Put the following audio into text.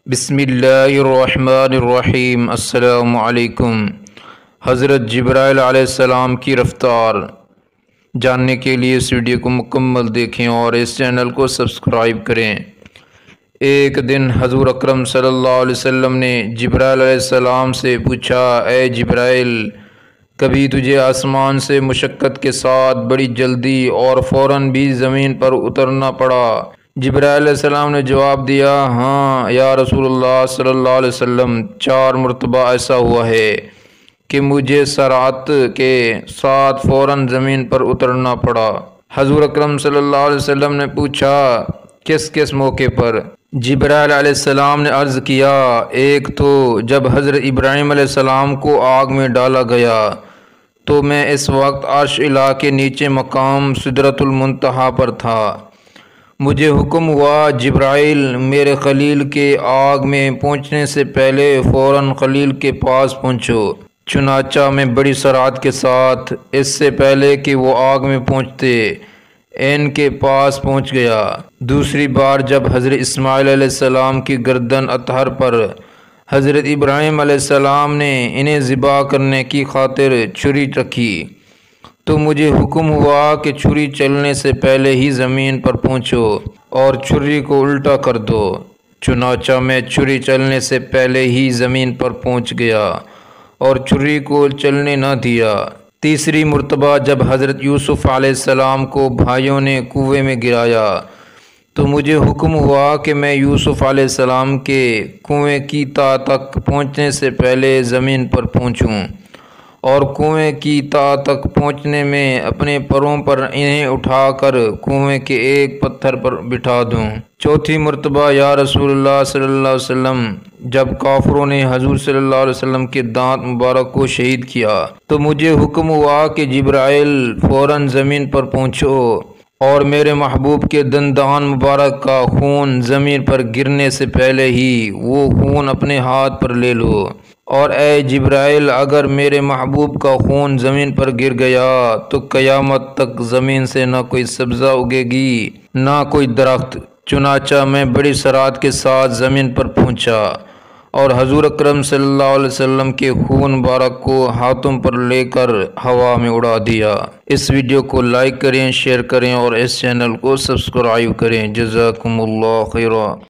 بسم اللہ الرحمن الرحیم۔ السلام علیکم۔ حضرت جبرائیل علیہ السلام کی رفتار جاننے کے لیے اس ویڈیو کو مکمل دیکھیں اور اس چینل کو سبسکرائب کریں۔ ایک دن حضور اکرم صلی اللہ علیہ وسلم نے جبرائیل علیہ السلام سے پوچھا، اے جبرائیل، کبھی تجھے آسمان سے مشقت کے ساتھ بڑی جلدی اور فوراً بھی زمین پر اترنا پڑا؟ جبرائیل علیہ السلام نے جواب دیا، ہاں یا رسول اللہ صلی اللہ علیہ وسلم، 4 مرتبہ ایسا ہوا ہے کہ مجھے سرعت کے ساتھ فوراً زمین پر اترنا پڑا۔ حضور اکرم صلی اللہ علیہ وسلم نے پوچھا، کس کس موقع پر؟ جبرائیل علیہ السلام نے عرض کیا، ایک تو جب حضرت ابراہیم علیہ السلام کو آگ میں ڈالا گیا تو میں اس وقت عرش الہ کے نیچے مقام سدرۃ المنتہا پر تھا۔ مجھے حکم ہوا، جبرائیل، میرے خلیل کے آگ میں پہنچنے سے پہلے فوراً خلیل کے پاس پہنچو۔ چنانچہ میں بڑی سرعت کے ساتھ، اس سے پہلے کہ وہ آگ میں پہنچتے، ان کے پاس پہنچ گیا۔ دوسری بار جب حضرت اسماعیل علیہ السلام کی گردن اطہر پر حضرت ابراہیم علیہ السلام نے انہیں ذبح کرنے کی خاطر چھری رکھی تو مجھے حکم ہوا کہ چھری چلنے سے پہلے ہی زمین پر پہنچو اور چھری کو الٹا کر دو۔ چنانچہ میں چھری چلنے سے پہلے ہی زمین پر پہنچ گیا اور چھری کو چلنے نہ دیا۔ تیسری مرتبہ جب حضرت یوسف علیہ السلام کو بھائیوں نے کنویں میں گرایا تو مجھے حکم ہوا کہ میں یوسف علیہ السلام کے کنویں کی تہ تک پہنچنے سے پہلے زمین پر پہنچوں اور کنویں کی تہ تک پہنچنے میں اپنے پروں پر انہیں اٹھا کر کنویں کے ایک پتھر پر بٹھا دوں۔ چوتھی مرتبہ یا رسول اللہ صلی اللہ علیہ وسلم، جب کافروں نے حضور صلی اللہ علیہ وسلم کے دانت مبارک کو شہید کیا تو مجھے حکم ہوا کہ جبرائیل، فوراً زمین پر پہنچو اور میرے محبوب کے دندان مبارک کا خون زمین پر گرنے سے پہلے ہی وہ خون اپنے ہاتھ پر لے لو، اور اے جبرائیل، اگر میرے محبوب کا خون زمین پر گر گیا تو قیامت تک زمین سے نہ کوئی سبزہ اگے گی نہ کوئی درخت۔ چنانچہ میں بڑی سرعت کے ساتھ زمین پر پہنچا اور حضور اکرم صلی اللہ علیہ وسلم کے خون مبارک کو ہاتھوں پر لے کر ہوا میں اڑا دیا۔ اس ویڈیو کو لائک کریں، شیئر کریں اور اس چینل کو سبسکرائب کریں۔ جزاکم اللہ خیرا۔